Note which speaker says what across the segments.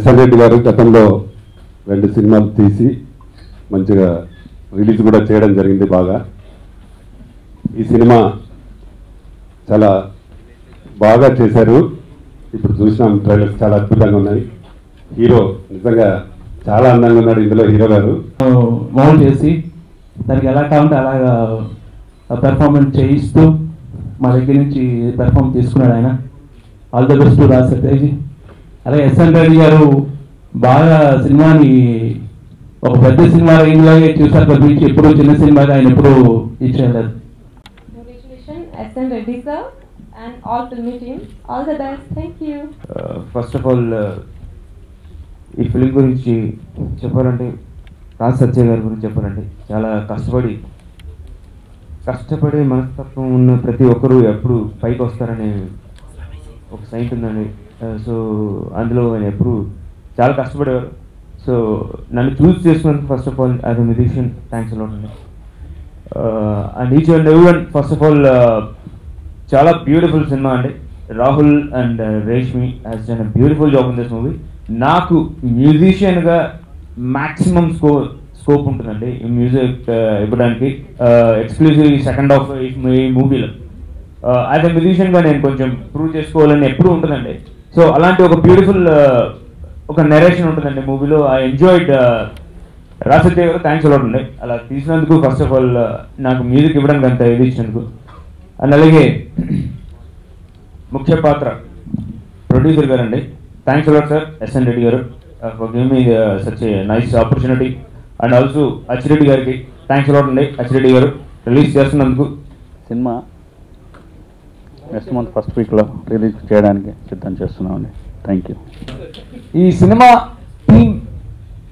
Speaker 1: SN Reddy గారు గతంలో 2 సినిమాలు తీసి మంచిగా రిలీజ్ కూడా చేయడం జరిగింది బాగా. ఈ సినిమా చాలా బాగా చేశారు. ఇప్పుడు చూసినాం ట్రైలర్స్ చాలా అద్భుతంగా ఉన్నాయి. హీరో నిజంగా చాలా అందంగా ఉన్నాడు ఇందులో హీరో గారు.
Speaker 2: మౌంట్ చేసి దానికి ఎలా కావాలంటే అలాగా పెర్ఫార్మెన్స్ చేయిస్తూ మా దగ్గర నుంచి పెర్ఫార్మ్ తీసుకున్నాడు ఆయన. All the best Raj Satyaji. అలాగే ఎస్ఎన్ రెడ్డి గారు బాగా సినిమాని ఒక పెద్ద సినిమా రేంజ్లాగే చూసారు తప్పించి ఎప్పుడు చిన్న సినిమాగా ఆయన ఎప్పుడు ఇచ్చేయలేదు.
Speaker 3: SN Reddy sir and all film team, all the best. Thank you.
Speaker 4: First of all, ఈ ఫిలిం గురించి చెప్పాలంటే రాజ్ సత్య గారి గురించి చెప్పాలంటే చాలా కష్టపడే మనస్తత్వం ఉన్న ప్రతి ఒక్కరూ ఎప్పుడు పైకి వస్తారనే ఒక సైట్ ఉందండి. సో అందులో ఆయన ఎప్పుడు చాలా కష్టపడేవారు. సో నన్ను చూస్ చేసుకున్నందుకు first of all as a musician thanks a lot అండి. And each and everyone first of all చాలా బ్యూటిఫుల్ సినిమా అండి. Rahul and Reshmi has done a beautiful job in this movie. నాకు మ్యూజిషియన్గా మ్యాక్సిమం స్కోప్ ఉంటుందండి ఈ మ్యూజిక్ ఇవ్వడానికి. ఎక్స్క్లూజివ్ సెకండ్ హాఫ్ ఈ మూవీలో యాజ్ అ మ్యూజిషియన్గా నేను కొంచెం ప్రూవ్ చేసుకోవాలని ఎప్పుడూ ఉంటుందండి. సో అలాంటి ఒక బ్యూటిఫుల్ ఒక నెరేషన్ ఉంటుందండి మూవీలో. I enjoyed. రాజ్ సత్య గారు థ్యాంక్స్ అలాట్ అండి అలా తీసినందుకు. ఫస్ట్ ఆఫ్ ఆల్ నాకు మ్యూజిక్ ఇవ్వడానికి అంత ఇది ఇచ్చినందుకు. అండ్ అలాగే ముఖ్య పాత్ర ప్రొడ్యూసర్ గారు అండి. Thanks a lot sir SN Reddy garu for giving me such a nice opportunity. And also Achireddy గారికి థ్యాంక్స్ అలాట్ అండి. అచ్చిరెడ్డి గారు రిలీజ్ చేస్తున్నందుకు.
Speaker 5: సినిమా నెక్స్ట్ మంత్ ఫస్ట్ వీక్లో రిలీజ్ చేయడానికి సిద్ధం చేస్తున్నామండి. Thank you.
Speaker 6: ఈ సినిమా టీమ్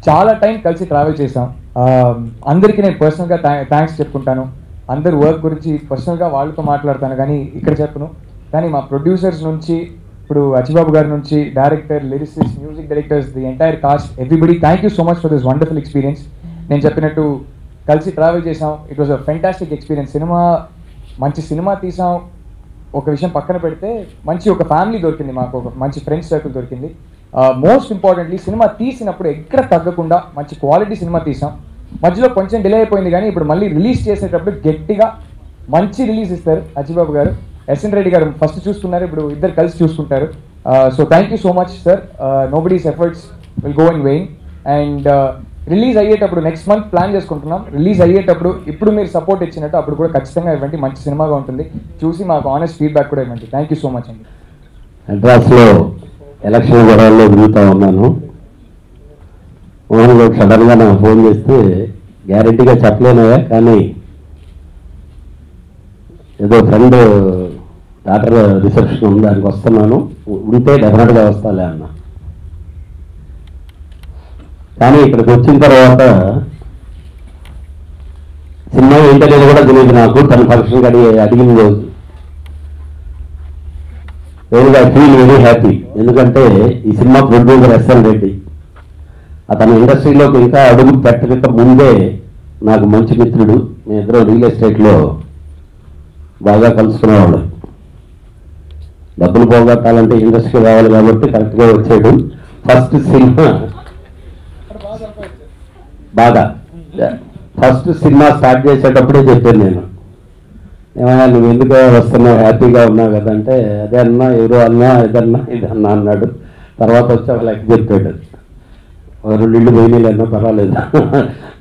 Speaker 6: చాలా టైం కలిసి ట్రావెల్ చేసాం. అందరికీ నేను పర్సనల్గా థ్యాంక్స్ చెప్పుకుంటాను. అందరు వర్క్ గురించి పర్సనల్గా వాళ్ళతో మాట్లాడతాను కానీ ఇక్కడ చెప్పను. కానీ మా ప్రొడ్యూసర్స్ నుంచి ఇప్పుడు అచ్చిబాబు గారి నుంచి director, lyricist, music directors, the entire cost, everybody thank you so much for this wonderful experience. నేను చెప్పినట్టు కలిసి ట్రావెల్ చేసాం. It was a fantastic experience. మంచి సినిమా తీసాం. ఒక విషయం పక్కన పెడితే మంచి ఒక ఫ్యామిలీ దొరికింది మాకు, ఒక మంచి ఫ్రెండ్స్ సర్కిల్ దొరికింది. మోస్ట్ ఇంపార్టెంట్లీ సినిమా తీసినప్పుడు ఎక్కడ తగ్గకుండా మంచి క్వాలిటీ సినిమా తీసాం. మధ్యలో కొంచెం డిలే అయిపోయింది కానీ ఇప్పుడు మళ్ళీ రిలీజ్ చేసేటప్పుడు గట్టిగా మంచి రిలీజ్ ఇస్తారు అచ్చిబాబు గారు. ఎస్ఎన్ రెడ్డి గారు ఫస్ట్ చూసుకున్నారు, ఇప్పుడు ఇద్దరు కలిసి చూసుకుంటారు. So thank you so much sir. Nobody's efforts will go in vein. And release అయ్యేటప్పుడు నెక్స్ట్ మంత్ ప్లాన్ చేసుకుంటున్నాం. రిలీజ్ అయ్యేటప్పుడు ఇప్పుడు మీరు సపోర్ట్ ఇచ్చినట్టు అప్పుడు కూడా ఖచ్చితంగా ఇవ్వండి. మంచి సినిమాగా ఉంటుంది. చూసి మాకు ఆనెస్ట్ ఫీడ్బ్యాక్ కూడా ఇవ్వండి. థ్యాంక్ యూ సో మచ్ అండి.
Speaker 1: అడ్రస్లో ఎలక్షన్ గొడవల్లో తిరుగుతూ ఉన్నాను. మోహన్ గారు సడన్గా నాకు ఫోన్ చేస్తే గ్యారెంటీగా చెప్పలేనయా కానీ ఏదో ఫ్రెండ్ డాక్టర్ రిసెప్షన్ ఉంది దానికి వస్తున్నాను, ఉంటే డెఫినెట్గా వస్తాలే అన్న. కానీ ఇక్కడికి వచ్చిన తర్వాత సినిమా ఏంటనేది కూడా తెలియదు నాకు. తన ఫంక్షన్ అడిగిన రోజు ఐ ఫీల్ వెరీ హ్యాపీ. ఎందుకంటే ఈ సినిమా ప్రొడ్యూసర్ ఎస్ఎన్ రెడ్డి అతను ఇండస్ట్రీలోకి ఇంకా అడుగు పెట్టక ముందే నాకు మంచి మిత్రుడు. మీ ఇద్దరు రియల్ ఎస్టేట్లో బాగా కలుసుకునేవాళ్ళు. డబ్బులు పోగొట్టాలంటే ఇండస్ట్రీ రావాలి కాబట్టి కరెక్ట్గా వచ్చాడు. ఫస్ట్ సినిమా స్టార్ట్ చేసేటప్పుడే చెప్పాను నేను, ఏమన్నా నువ్వు ఎందుకు వస్తున్నావు, హ్యాపీగా ఉన్నావు కదంటే అదే అన్నా, ఎవరో అన్నా, ఇదన్నా అన్నాడు. తర్వాత వచ్చి ఒక లెక్క చెప్పాడు. 2 ఇళ్ళు పోయినాయి అన్నా పర్వాలేదు,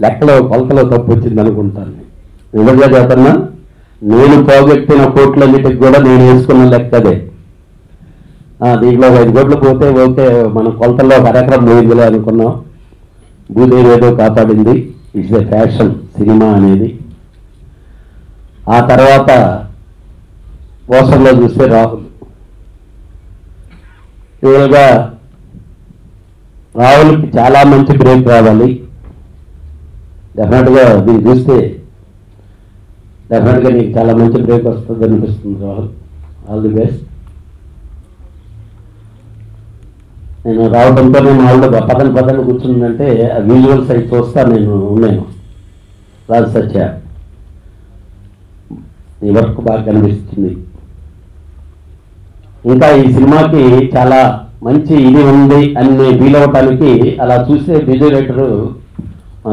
Speaker 1: లెక్కలో కొలతలో తప్పు వచ్చింది అనుకుంటాను. నిజంగా చెప్తున్నా, నేను పోగొట్టిన కోట్లన్నిటికి కూడా నేను వేసుకున్న లెక్క అదే. దీంట్లో 5 కోట్లు పోతే ఓకే, మన కొలతల్లో 1 ఎకరం పోయిందిలే అనుకున్నాం. భూదేవి ఏదో కాపాడింది. ఇట్స్ ఎ ఫ్యాషన్ సినిమా అనేది. ఆ తర్వాత పోస్టర్లో చూస్తే రాహుల్, రియల్గా రాహుల్కి చాలా మంచి బ్రేక్ రావాలి. డెఫినెట్గా దీన్ని చూస్తే డెఫినెట్గా నీకు చాలా మంచి బ్రేక్ వస్తుంది అనిపిస్తుంది రాహుల్. All the best. నేను రావడంతో నేను వాళ్ళు పదన కూర్చుందంటే ఆ విజువల్ సైడ్ చూస్తా నేను ఉన్నాను. రాజ్ సత్య నీ వర్క్ బాగా కనిపిస్తుంది. ఇంకా ఈ సినిమాకి చాలా మంచి ఇది ఉంది అని ఫీల్ అవ్వటానికి అలా చూస్తే మ్యూజిక్ డైరెక్టరు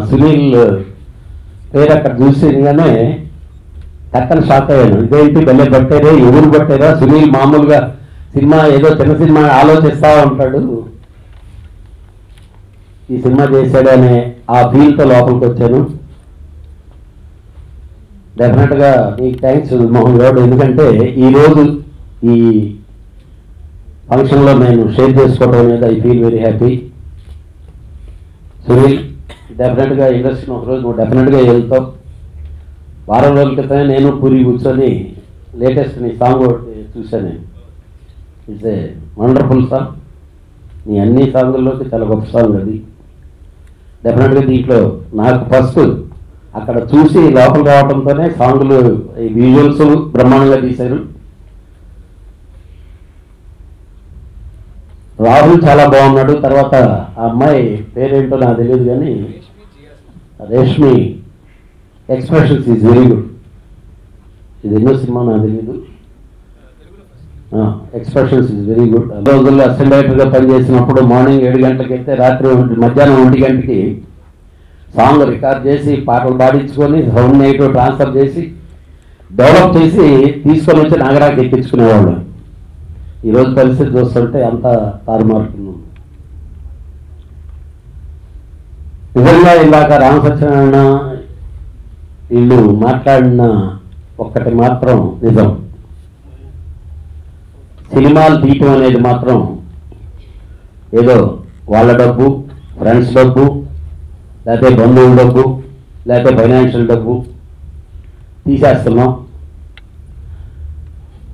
Speaker 1: సునీల్ పేరు అక్కడ చూసేగానే టక్కన షాక్ అయ్యాను. ఇదేంటి భలే పట్టారే, ఎవరు పట్టారా? సునీల్ మామూలుగా సినిమా ఏదో చిన్న సినిమా ఆలోచిస్తా ఉంటాడు, ఈ సినిమా చేశాడు అనే ఆ ఫీల్తో లోపలికి వచ్చాను. డెఫినెట్గా మీకు థ్యాంక్స్ మోహన్ గౌడ్, ఎందుకంటే ఈరోజు ఈ ఫంక్షన్లో నేను షేర్ చేసుకోవడం అనేది I feel very happy. Sunil, డెఫినెట్గా ఇండస్ట్రీని ఒకరోజు నువ్వు డెఫినెట్గా వెళ్తావు. వారం రోజుల క్రితమే నేను పూరి కూర్చొని లేటెస్ట్ నీ సాంగ్ చూశాను. It's a wonderful song. నీ అన్ని సాంగుల్లోకి చాలా గొప్ప సాంగ్ అది. డెఫినెట్గా దీంట్లో నాకు ఫస్ట్ అక్కడ చూసి లోపల రావడంతోనే సాంగులు ఈ విజువల్స్ బ్రహ్మాండంగా తీశారు. రాహుల్ చాలా బాగున్నాడు. తర్వాత ఆ అమ్మాయి పేరేంటో నాకు తెలియదు కానీ Reshmi expressions is very good. ఇది ఎన్నో సినిమా నాకు తెలియదు. Expressions is very good. రోజుల్లో అసిస్టెంట్ డైరెక్టర్గా పనిచేసినప్పుడు మార్నింగ్ 7 గంటలకి అయితే రాత్రి మధ్యాహ్నం 1 గంటకి సాంగ్ రికార్డ్ చేసి పాటలు పాడించుకొని సౌండ్ నెగిటివ్ ట్రాన్స్ఫర్ చేసి డెవలప్ చేసి తీసుకొని వచ్చి నాగరాకి ఎక్కించుకునేవాళ్ళు. ఈరోజు పరిస్థితి చూస్తుంటే అంత తారుమారుతున్నాం. నిజంగా ఇందాక రామసత్యనారాయణ వీళ్ళు మాట్లాడిన ఒక్కటి మాత్రం నిజం, సినిమాలు తీయటం అనేది మాత్రం ఏదో వాళ్ళ డబ్బు, ఫ్రెండ్స్ డబ్బు, లేకపోతే బంధువుల డబ్బు, లేకపోతే ఫైనాన్షియల్ డబ్బు తీసేస్తున్నాం.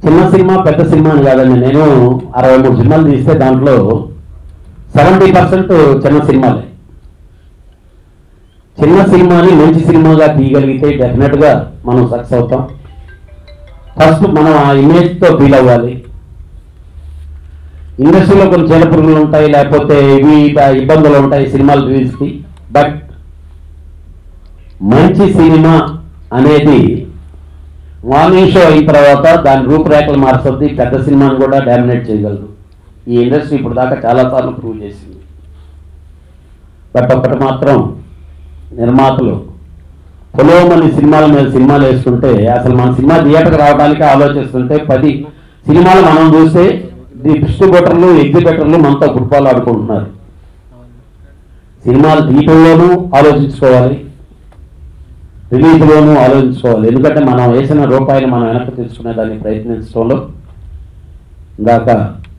Speaker 1: చిన్న సినిమా పెద్ద సినిమా అని కాదండి. నేను 63 సినిమాలు తీస్తే దాంట్లో 70% చిన్న సినిమాలే. చిన్న సినిమాని మంచి సినిమాగా తీయగలిగితే డెఫినెట్గా మనం సక్సెస్ అవుతాం. ఫస్ట్ మనం ఆ ఇమేజ్తో ఫీల్ అవ్వాలి. ఇండస్ట్రీలో కొన్ని చీడపురుగులు ఉంటాయి, లేకపోతే ఇవి ఇబ్బందులు ఉంటాయి సినిమాలు రిలీజ్కి. బట్ మంచి సినిమా అనేది మార్నింగ్ షో అయిన తర్వాత దాని రూపురేఖలు మారుతుంది, పెద్ద సినిమాను కూడా డామినేట్ చేయగలదు. ఈ ఇండస్ట్రీ ఇప్పుడు దాకా చాలాసార్లు ప్రూవ్ చేసింది. బట్ ఒకటి మాత్రం, నిర్మాతలు పొలోమని సినిమాల మీద సినిమాలు వేస్తుంటే అసలు మన సినిమా థియేటర్కి రావడానికి ఆలోచిస్తుంటే 10 సినిమాలు మనం చూస్తే డిస్ట్రిబ్యూటర్లు ఎగ్జిబిటర్లు మనతో ఫుట్బాల్ ఆడుకుంటున్నారు. సినిమాలు తీయటంలోనూ ఆలోచించుకోవాలి, రిలీజ్లోనూ ఆలోచించుకోవాలి. ఎందుకంటే మనం వేసిన రూపాయిని మనం వెనక్కి తీసుకునేదాన్ని ప్రయత్నించడంలో ఇందాక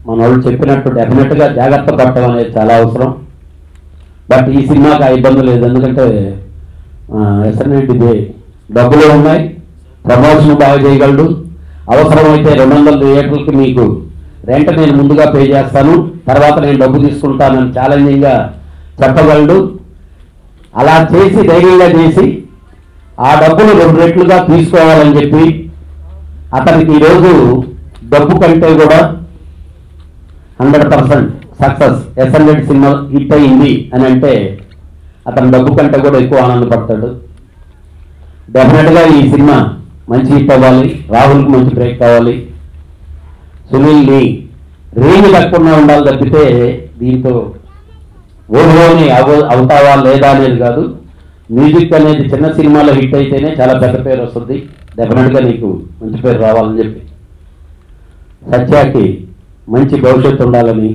Speaker 1: మన వాళ్ళు చెప్పినట్టు డెఫినెట్గా జాగ్రత్త పడటం అనేది చాలా అవసరం. బట్ ఈ సినిమాకి ఆ ఇబ్బంది లేదు, ఎందుకంటే ఎస్ఎన్ఐటి డబ్బులు ఉన్నాయి, ప్రమోషన్ బాగా చేయగలడు. అవసరమైతే 200 థియేటర్లకి మీకు రెంట్ నేను ముందుగా పే చేస్తాను, తర్వాత నేను డబ్బు తీసుకుంటానని ఛాలెంజింగ్గా చెప్పగలడు. అలా చేసి ధైర్యంగా చేసి ఆ డబ్బులు 2 రెట్లుగా తీసుకోవాలని చెప్పి అతనికి ఈరోజు డబ్బు కంటే కూడా 100% సక్సెస్. ఎస్ఎన్ఐటి సినిమా హిట్ అయింది అని అంటే అతను డబ్బు కంటే కూడా ఎక్కువ ఆనందపడతాడు. డెఫినెట్గా ఈ సినిమా మంచి హిట్ అవ్వాలి, రాహుల్కి మంచి బ్రేక్ కావాలి, సునీల్ని రేంజ్ తక్కువ ఉండాలి తప్పితే దీంతో ఓహోని అవుతావా లేదా అనేది కాదు. మ్యూజిక్ అనేది చిన్న సినిమాలో హిట్ అయితేనే చాలా పెద్ద పేరు వస్తుంది. డెఫినెట్గా నీకు మంచి పేరు రావాలని చెప్పి సత్యాకి మంచి భవిష్యత్తు ఉండాలని